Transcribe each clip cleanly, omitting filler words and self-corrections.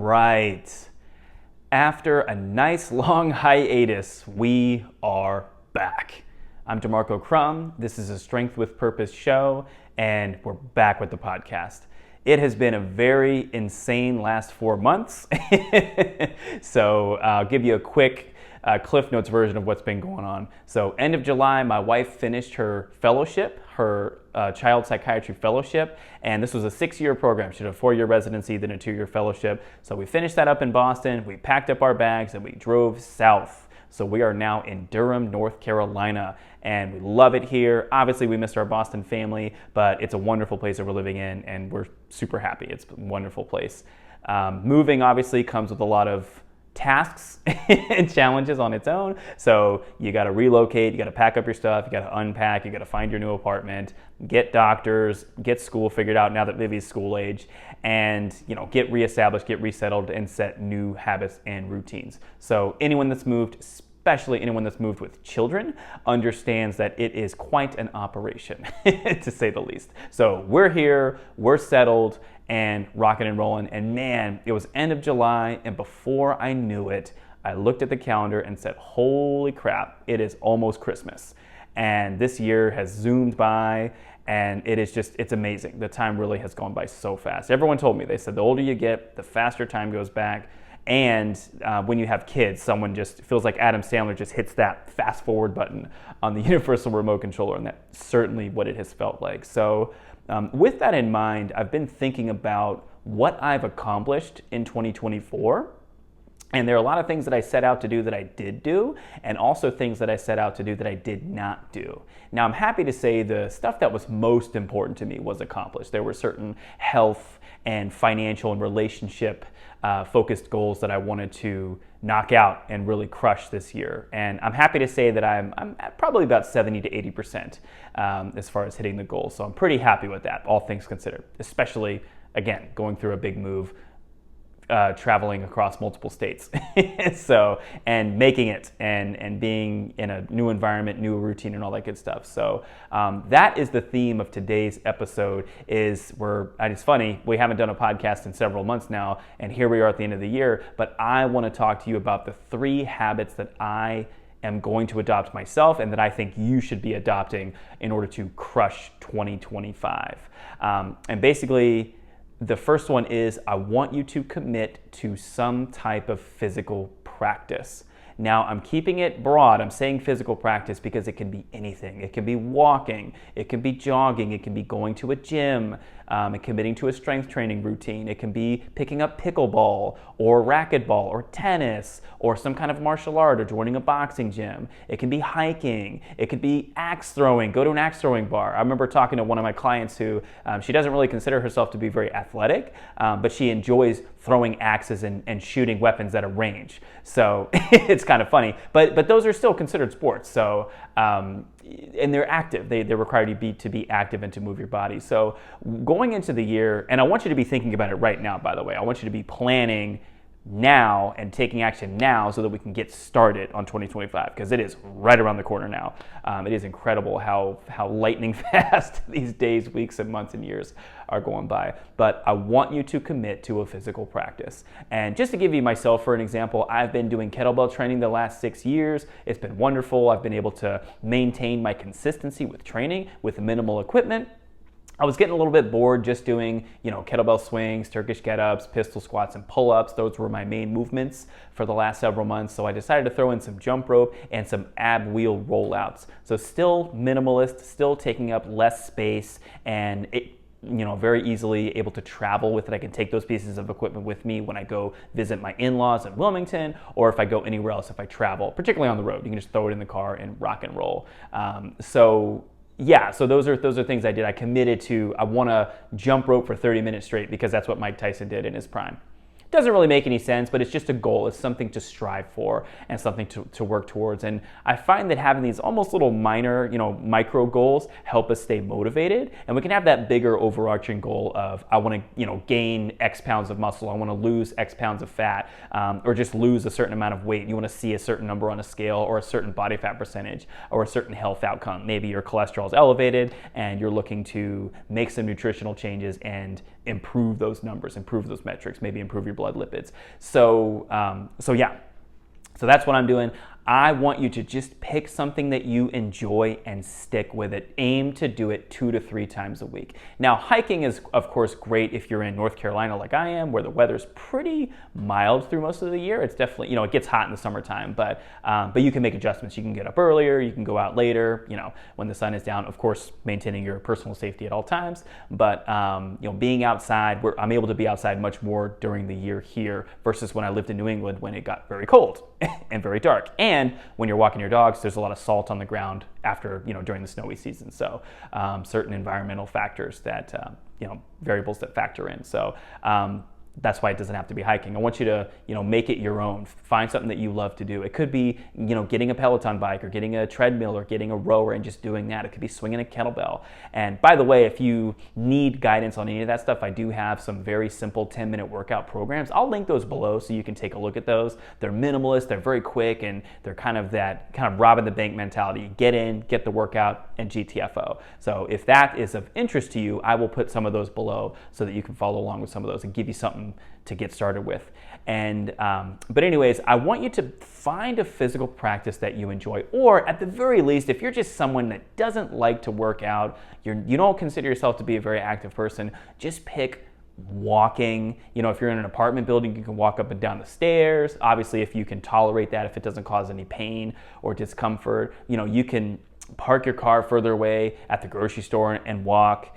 Right. After a nice long hiatus, we are back. I'm DeMarco Crum. This is a Strength with Purpose show, and we're back with the podcast. It has been a very insane last 4 months. So I'll give you a quick Cliff Notes version of what's been going on. So end of July, my wife finished her fellowship, her child psychiatry fellowship, and this was a 6-year program. She did a 4-year residency, then a 2-year fellowship. So we finished that up in Boston, we packed up our bags, and we drove south. So we are now in Durham, North Carolina, and we love it here. Obviously, we missed our Boston family, but it's a wonderful place that we're living in, and we're super happy. It's a wonderful place. Moving, obviously, comes with a lot of tasks and challenges on its own. So you got to relocate, you got to pack up your stuff, you got to unpack, you got to find your new apartment, get doctors, get school figured out now that Vivi's school age, and get reestablished, get resettled, and set new habits and routines. So anyone that's moved, especially anyone that's moved with children, understands that it is quite an operation, to say the least. So we're here, we're settled, and rocking and rolling. And man, it was end of July, and before I knew it, I looked at the calendar and said, holy crap, it is almost Christmas. And this year has zoomed by, and it's amazing. The time really has gone by so fast. Everyone told me, they said the older you get, the faster time goes back. And when you have kids, someone just feels like Adam Sandler just hits that fast forward button on the universal remote controller, and that's certainly what it has felt like. So with that in mind, I've been thinking about what I've accomplished in 2024. And there are a lot of things that I set out to do that I did do, and also things that I set out to do that I did not do. Now, I'm happy to say the stuff that was most important to me was accomplished. There were certain health and financial and relationship focused goals that I wanted to knock out and really crush this year. And I'm happy to say that I'm at probably about 70 to 80% as far as hitting the goal. So I'm pretty happy with that, all things considered, especially, again, going through a big move, traveling across multiple states. And making it and being in a new environment, new routine, and all that good stuff. So that is the theme of today's episode. It's funny, we haven't done a podcast in several months now, and here we are at the end of the year, but I want to talk to you about the 3 habits that I am going to adopt myself and that I think you should be adopting in order to crush 2025. And basically, the first one is I want you to commit to some type of physical practice. Now, I'm keeping it broad. I'm saying physical practice because it can be anything. It can be walking, it can be jogging, it can be going to a gym, committing to a strength training routine. It can be picking up pickleball or racquetball or tennis or some kind of martial art or joining a boxing gym. It can be hiking. It could be axe throwing. Go to an axe throwing bar. I remember talking to one of my clients who, she doesn't really consider herself to be very athletic, but she enjoys throwing axes and shooting weapons at a range. So it's kind of funny, but those are still considered sports. So, and they're active. They require you to be active and to move your body. So going into the year, and I want you to be thinking about it right now, by the way. I want you to be planning now and taking action now so that we can get started on 2025, because it is right around the corner now. It is incredible how lightning fast these days, weeks, and months and years are going by. But I want you to commit to a physical practice. And just to give you myself for an example, I've been doing kettlebell training the last 6 years. It's been wonderful. I've been able to maintain my consistency with training with minimal equipment. I was getting a little bit bored just doing, kettlebell swings, Turkish get-ups, pistol squats, and pull-ups. Those were my main movements for the last several months. So I decided to throw in some jump rope and some ab wheel rollouts. So still minimalist, still taking up less space, and very easily able to travel with it. I can take those pieces of equipment with me when I go visit my in-laws in Wilmington, or if I go anywhere else, if I travel, particularly on the road. You can just throw it in the car and rock and roll. So those are things I did. I committed to, I want to jump rope for 30 minutes straight because that's what Mike Tyson did in his prime. Doesn't really make any sense, but it's just a goal. It's something to strive for and something to work towards. And I find that having these almost little minor, micro goals help us stay motivated. And we can have that bigger overarching goal of, I want to, gain X pounds of muscle. I want to lose X pounds of fat, or just lose a certain amount of weight. You want to see a certain number on a scale, or a certain body fat percentage, or a certain health outcome. Maybe your cholesterol is elevated and you're looking to make some nutritional changes and improve those numbers, improve those metrics, maybe improve your blood lipids. So that's what I'm doing. I want you to just pick something that you enjoy and stick with it. Aim to do it 2 to 3 times a week. Now, hiking is, of course, great if you're in North Carolina like I am, where the weather's pretty mild through most of the year. It's definitely, it gets hot in the summertime, but you can make adjustments. You can get up earlier, you can go out later, when the sun is down, of course, maintaining your personal safety at all times. But, being outside, I'm able to be outside much more during the year here versus when I lived in New England when it got very cold and very dark. And when you're walking your dogs, there's a lot of salt on the ground after, during the snowy season. So certain environmental factors that, variables that factor in. So that's why it doesn't have to be hiking. I want you to, make it your own. Find something that you love to do. It could be, getting a Peloton bike or getting a treadmill or getting a rower and just doing that. It could be swinging a kettlebell. And by the way, if you need guidance on any of that stuff, I do have some very simple 10-minute workout programs. I'll link those below so you can take a look at those. They're minimalist, they're very quick, and they're kind of robbing the bank mentality. Get in, get the workout, and GTFO. So if that is of interest to you, I will put some of those below so that you can follow along with some of those and give you something to get started with. And but anyways, I want you to find a physical practice that you enjoy, or at the very least, if you're just someone that doesn't like to work out, you don't consider yourself to be a very active person, just pick walking. If you're in an apartment building, you can walk up and down the stairs. Obviously, if you can tolerate that, if it doesn't cause any pain or discomfort, you can park your car further away at the grocery store and walk.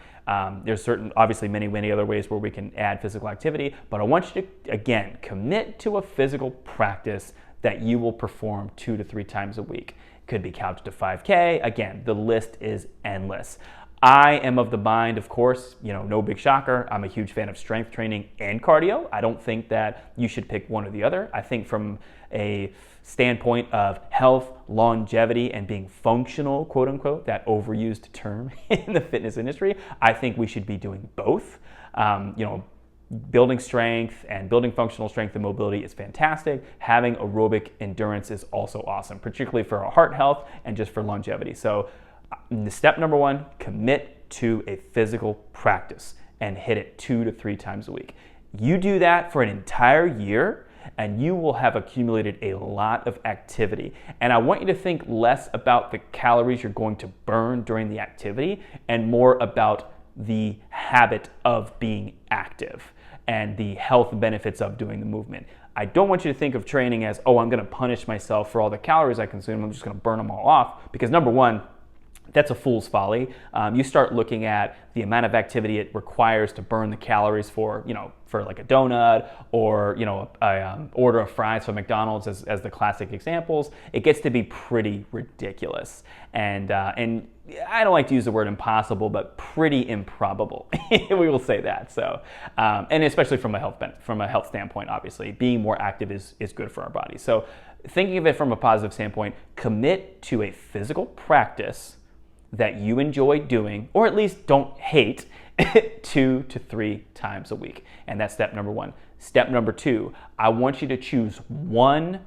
There's obviously many other ways where we can add physical activity, but I want you to, again, commit to a physical practice that you will perform 2 to 3 times a week. Could be couch to 5K. Again, the list is endless. I am of the mind, of course, no big shocker, I'm a huge fan of strength training and cardio. I don't think that you should pick one or the other. I think from a standpoint of health, longevity, and being functional, quote unquote, that overused term in the fitness industry, I think we should be doing both. Building strength and building functional strength and mobility is fantastic. Having aerobic endurance is also awesome, particularly for our heart health and just for longevity. So step number 1, commit to a physical practice and hit it 2 to 3 times a week. You do that for an entire year and you will have accumulated a lot of activity. And I want you to think less about the calories you're going to burn during the activity and more about the habit of being active and the health benefits of doing the movement. I don't want you to think of training as, I'm going to punish myself for all the calories I consume. I'm just going to burn them all off, because number one, that's a fool's folly. You start looking at the amount of activity it requires to burn the calories for like a donut or, order of fries from McDonald's as the classic examples. It gets to be pretty ridiculous. And I don't like to use the word impossible, but pretty improbable. We will say that. So, and especially from a health standpoint, obviously, being more active is good for our bodies. So thinking of it from a positive standpoint, commit to a physical practice that you enjoy doing, or at least don't hate, 2 to 3 times a week. And that's step number 1. Step number 2, I want you to choose one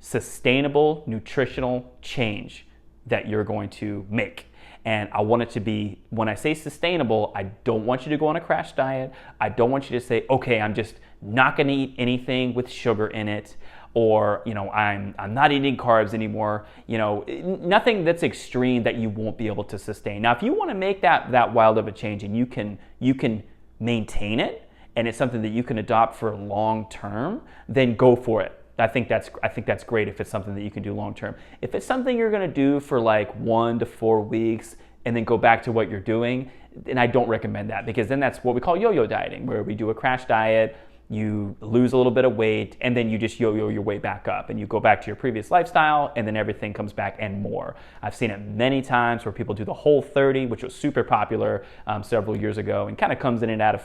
sustainable nutritional change that you're going to make. And I want it to be, when I say sustainable, I don't want you to go on a crash diet. I don't want you to say, okay, I'm just not gonna eat anything with sugar in it, or I'm not eating carbs anymore. Nothing that's extreme that you won't be able to sustain. Now, if you want to make that wild of a change and you can maintain it, and it's something that you can adopt for long term, then go for it. I think that's great if it's something that you can do long term. If it's something you're going to do for like 1 to 4 weeks and then go back to what you're doing, then I don't recommend that, because then that's what we call yo-yo dieting, where we do a crash diet. You lose a little bit of weight, and then you just yo-yo your way back up, and you go back to your previous lifestyle, and then everything comes back and more. I've seen it many times where people do the Whole30, which was super popular several years ago, and kind of comes in and out of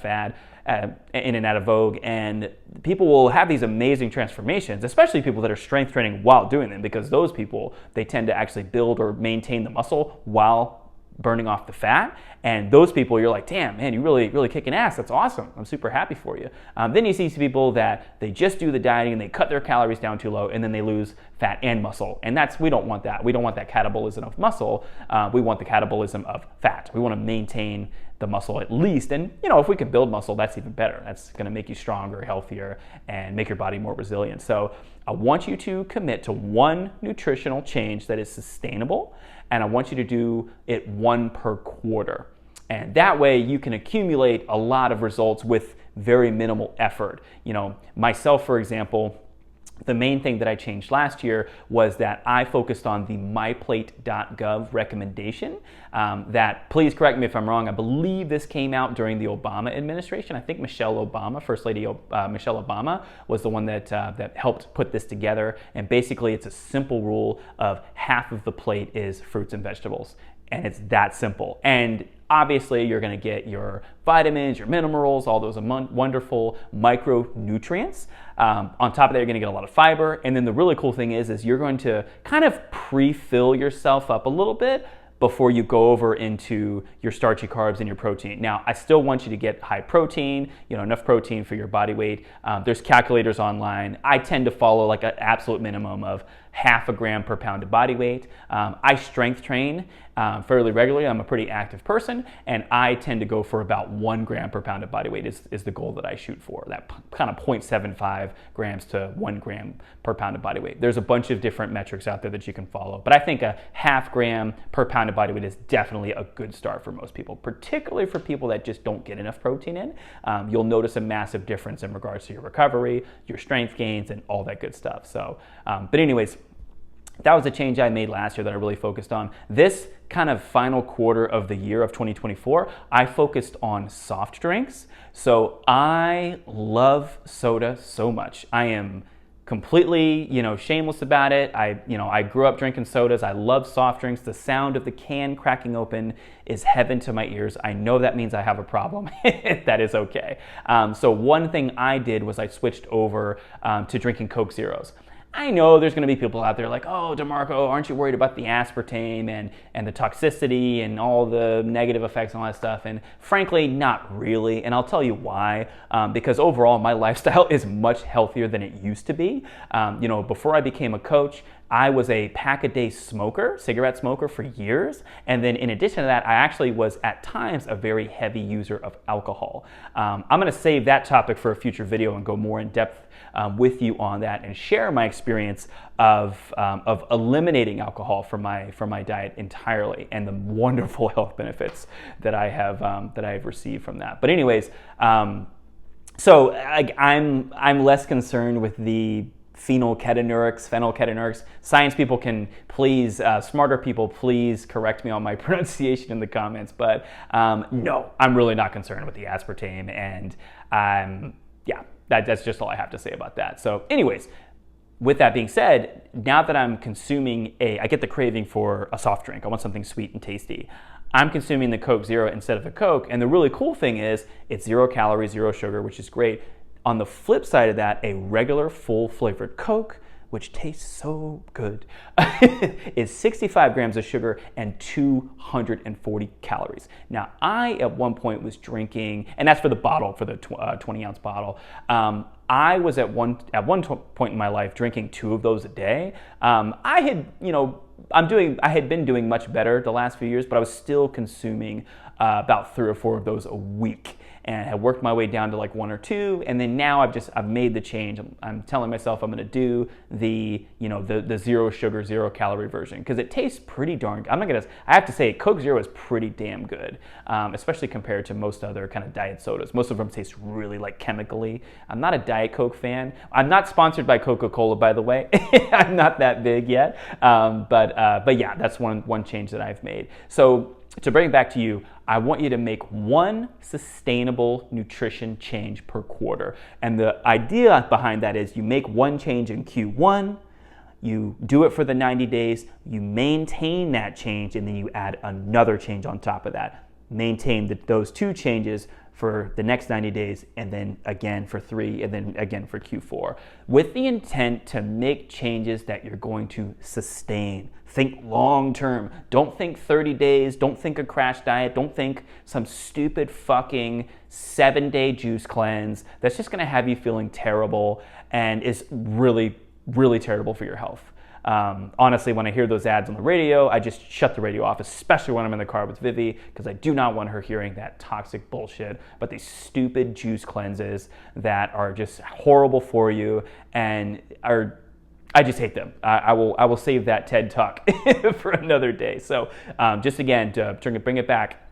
in and out of vogue, and people will have these amazing transformations, especially people that are strength training while doing them, because those people, they tend to actually build or maintain the muscle while burning off the fat. And those people, you're like, damn, man, you really kicking ass. That's awesome. I'm super happy for you. Then you see people that they just do the dieting and they cut their calories down too low, and then they lose fat and muscle. And we don't want that. We don't want that catabolism of muscle. We want the catabolism of fat. We want to maintain the muscle at least. And if we can build muscle, that's even better. That's going to make you stronger, healthier, and make your body more resilient. So I want you to commit to one nutritional change that is sustainable, and I want you to do it one per quarter. And that way you can accumulate a lot of results with very minimal effort. Myself, for example, the main thing that I changed last year was that I focused on the myplate.gov recommendation that, please correct me if I'm wrong, I believe this came out during the Obama administration. I think Michelle Obama, First Lady Michelle Obama, was the one that helped put this together. And basically it's a simple rule of half of the plate is fruits and vegetables. And it's that simple. And obviously you're going to get your vitamins, your minerals, all those wonderful micronutrients. On top of that, you're going to get a lot of fiber. And then the really cool thing is you're going to kind of pre-fill yourself up a little bit before you go over into your starchy carbs and your protein. Now, I still want you to get high protein, enough protein for your body weight. There's calculators online. I tend to follow like an absolute minimum of 0.5 gram per pound of body weight. I strength train fairly regularly. I'm a pretty active person, and I tend to go for about 1 gram per pound of body weight is the goal that I shoot for, that kind of 0.75 grams to 1 gram per pound of body weight. There's a bunch of different metrics out there that you can follow, but I think a 0.5 gram per pound of body weight is definitely a good start for most people, particularly for people that just don't get enough protein in. You'll notice a massive difference in regards to your recovery, your strength gains, and all that good stuff. So, but anyways, that was a change I made last year that I really focused on. This kind of final quarter of the year of 2024, I focused on soft drinks. So I love soda so much. I am completely, shameless about it. I grew up drinking sodas. I love soft drinks. The sound of the can cracking open is heaven to my ears. I know that means I have a problem. That is okay. So one thing I did was I switched over to drinking Coke Zeros. I know there's going to be people out there like, oh, DeMarco, aren't you worried about the aspartame and the toxicity and all the negative effects and all that stuff? And frankly, not really. And I'll tell you why. Because overall, my lifestyle is much healthier than it used to be. Before I became a coach, I was a pack-a-day smoker, cigarette smoker for years. And then in addition to that, I actually was at times a very heavy user of alcohol. I'm going to save that topic for a future video and go more in depth with you on that and share my experience of eliminating alcohol from my diet entirely and the wonderful health benefits that I have received from that. But anyways, so I'm less concerned with the phenylketonurics. Science people can please, smarter people, please correct me on my pronunciation in the comments. But no, I'm really not concerned with the aspartame, and that's just all I have to say about that. So anyways, with that being said, now that I'm consuming I get the craving for a soft drink. I want something sweet and tasty. I'm consuming the Coke Zero instead of the Coke. And the really cool thing is it's 0 calories, 0 sugar, which is great. On the flip side of that, a regular full flavored Coke, which tastes so good, is 65 grams of sugar and 240 calories. Now, I at one point was drinking, and that's for the bottle, for the 20 ounce bottle. I was at one point in my life drinking 2 of those a day. I had been doing much better the last few years, but I was still consuming about 3 or 4 of those a week, and had worked my way down to like 1 or 2, and then now I've made the change. I'm telling myself I'm going to do the 0 sugar, 0 calorie version because it tastes pretty darn good. I have to say Coke Zero is pretty damn good, especially compared to most other kind of diet sodas. Most of them taste really like chemically. I'm not a Diet Coke fan. I'm not sponsored by Coca-Cola, by the way. I'm not that big yet, but yeah, that's one change that I've made. So to bring it back to you, I want you to make one sustainable nutrition change per quarter. And the idea behind that is you make one change in Q1, you do it for the 90 days, you maintain that change, and then you add another change on top of that. Maintain those 2 changes for the next 90 days, and then again for 3, and then again for Q4, with the intent to make changes that you're going to sustain. Think long term. Don't think 30 days. Don't think a crash diet. Don't think some stupid fucking 7-day juice cleanse that's just gonna have you feeling terrible and is really, really terrible for your health. Honestly, when I hear those ads on the radio, I just shut the radio off, especially when I'm in the car with Vivi, because I do not want her hearing that toxic bullshit about these stupid juice cleanses that are just horrible for you and I just hate them. I will save that TED Talk for another day. So just again, to bring it back,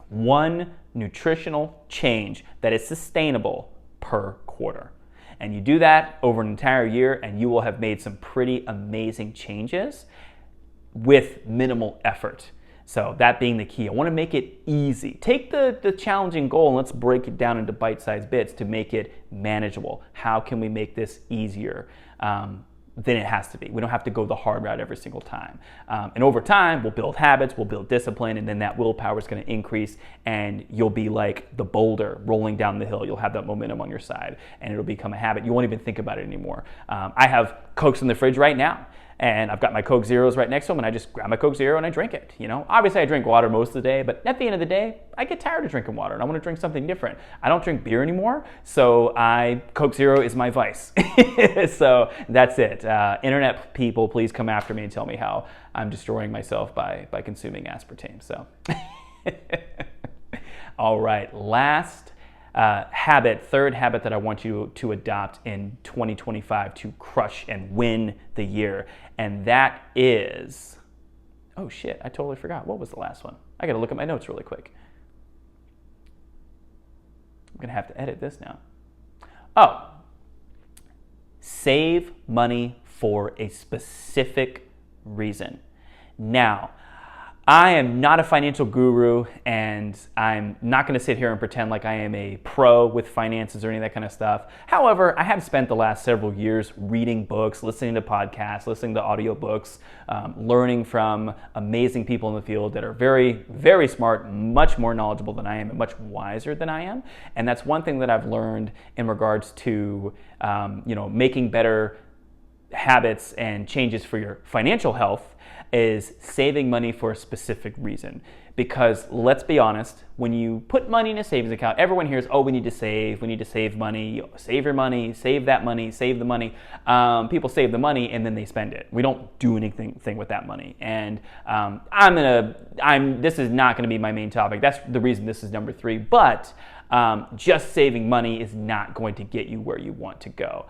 one nutritional change that is sustainable per quarter. And you do that over an entire year and you will have made some pretty amazing changes with minimal effort. So that being the key, I want to make it easy. Take the challenging goal and let's break it down into bite-sized bits to make it manageable. How can we make this easier than it has to be? We don't have to go the hard route every single time. And over time, we'll build habits, we'll build discipline, and then that willpower is going to increase and you'll be like the boulder rolling down the hill. You'll have that momentum on your side and it'll become a habit. You won't even think about it anymore. I have Cokes in the fridge right now. And I've got my Coke Zeros right next to them, and I just grab my Coke Zero and I drink it. Obviously I drink water most of the day, but at the end of the day, I get tired of drinking water and I want to drink something different. I don't drink beer anymore, so Coke Zero is my vice. So that's it. Internet people, please come after me and tell me how I'm destroying myself by consuming aspartame. So, all right, third habit that I want you to adopt in 2025 to crush and win the year. And that is, oh shit, I totally forgot. What was the last one? I gotta look at my notes really quick. I'm gonna have to edit this now. Oh, save money for a specific reason. Now, I am not a financial guru, and I'm not going to sit here and pretend like I am a pro with finances or any of that kind of stuff. However, I have spent the last several years reading books, listening to podcasts, listening to audiobooks, learning from amazing people in the field that are very, very smart, much more knowledgeable than I am, and much wiser than I am. And that's one thing that I've learned in regards to making better habits and changes for your financial health is saving money for a specific reason. Because let's be honest, when you put money in a savings account, everyone hears, oh, we need to save money, save your money, save that money, save the money. People save the money and then they spend it. We don't do anything with that money. And this is not gonna be my main topic. That's the reason this is number 3, but just saving money is not going to get you where you want to go.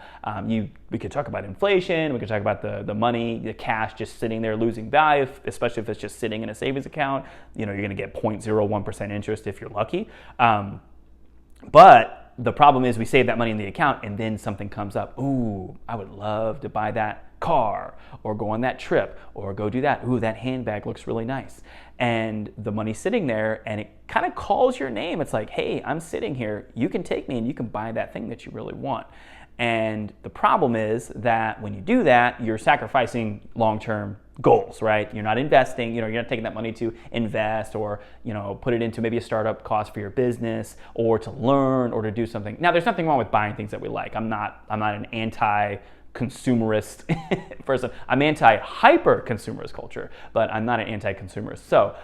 We could talk about inflation, we could talk about the money, the cash just sitting there losing value, especially if it's just sitting in a savings account. You're going to get 0.01% interest if you're lucky. But the problem is we save that money in the account and then something comes up. Ooh, I would love to buy that car or go on that trip or go do that. Ooh, that handbag looks really nice. And the money's sitting there and it kind of calls your name. It's like, hey, I'm sitting here. You can take me and you can buy that thing that you really want. And the problem is that when you do that, you're sacrificing long-term goals, right? You're not investing, you're not taking that money to invest or, put it into maybe a startup cost for your business or to learn or to do something. Now, there's nothing wrong with buying things that we like. I'm not an anti-consumerist person. I'm anti-hyper-consumerist culture, but I'm not an anti-consumerist. So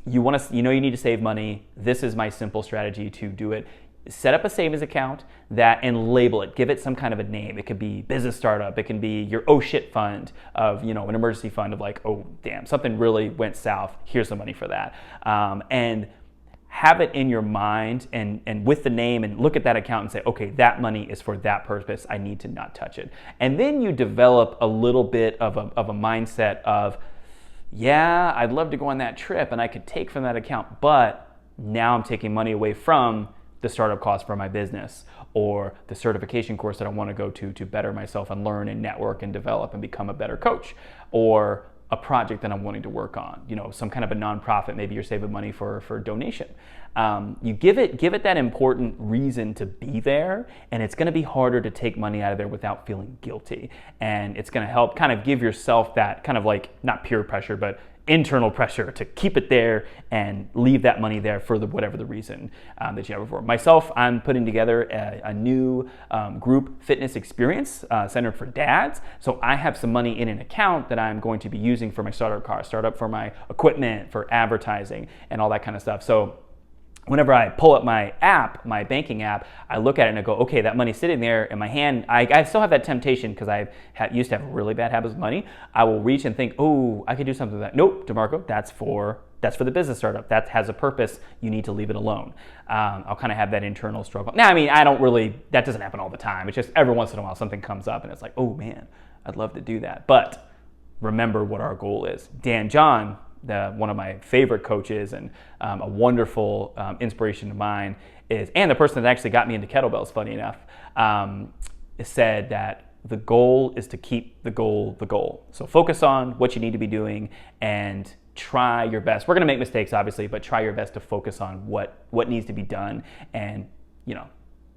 you need to save money. This is my simple strategy to do it. Set up a savings account and label it. Give it some kind of a name. It could be business startup. It can be your oh shit fund of, an emergency fund of like, oh damn, something really went south. Here's the money for that. And have it in your mind and with the name and look at that account and say, okay, that money is for that purpose. I need to not touch it. And then you develop a little bit of a mindset of, yeah, I'd love to go on that trip and I could take from that account, but now I'm taking money away from the startup cost for my business or the certification course that I want to go to better myself and learn and network and develop and become a better coach, or a project that I'm wanting to work on, some kind of a nonprofit. Maybe you're saving money for donation. You give it that important reason to be there, and it's going to be harder to take money out of there without feeling guilty. And it's going to help kind of give yourself that kind of like, not peer pressure, but internal pressure to keep it there and leave that money there for whatever the reason that you have it for. Myself, I'm putting together a new group fitness experience centered for dads. So I have some money in an account that I'm going to be using for my startup for my equipment, for advertising, and all that kind of stuff. So whenever I pull up my app, my banking app, I look at it and I go, okay, that money's sitting there in my hand. I still have that temptation because I used to have really bad habits with money. I will reach and think, oh, I could do something with that. Nope, DeMarco, that's for the business startup. That has a purpose. You need to leave it alone. I'll kind of have that internal struggle. Now, I mean, that doesn't happen all the time. It's just every once in a while something comes up and it's like, oh man, I'd love to do that. But remember what our goal is. Dan John, one of my favorite coaches and a wonderful inspiration of mine and the person that actually got me into kettlebells, funny enough, said that the goal is to keep the goal the goal. So focus on what you need to be doing and try your best. We're going to make mistakes, obviously, but try your best to focus on what needs to be done and,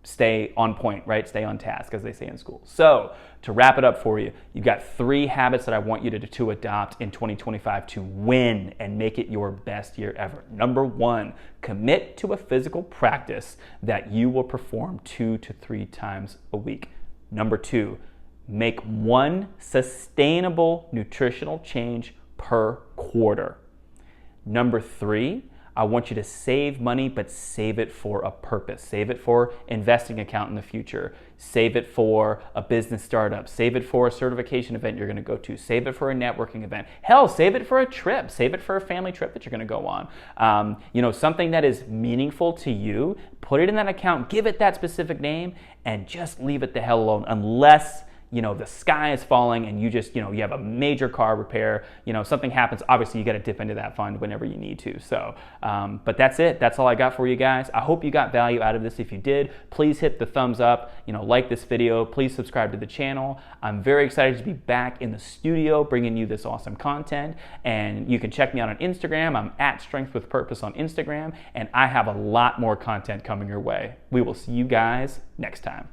stay on point, right? Stay on task, as they say in school. So to wrap it up for you, you've got 3 habits that I want you to adopt in 2025 to win and make it your best year ever. Number 1, commit to a physical practice that you will perform 2 to 3 times a week. Number 2, make 1 sustainable nutritional change per quarter. Number 3, I want you to save money, but save it for a purpose. Save it for investing account in the future. Save it for a business startup. Save it for a certification event you're going to go to. Save it for a networking event. Hell, save it for a trip. Save it for a family trip that you're going to go on. Something that is meaningful to you, put it in that account, give it that specific name, and just leave it the hell alone unless the sky is falling and you just, you have a major car repair, something happens, obviously you got to dip into that fund whenever you need to. So, but that's it. That's all I got for you guys. I hope you got value out of this. If you did, please hit the thumbs up, like this video, please subscribe to the channel. I'm very excited to be back in the studio bringing you this awesome content. And you can check me out on Instagram. I'm at Strength with Purpose on Instagram. And I have a lot more content coming your way. We will see you guys next time.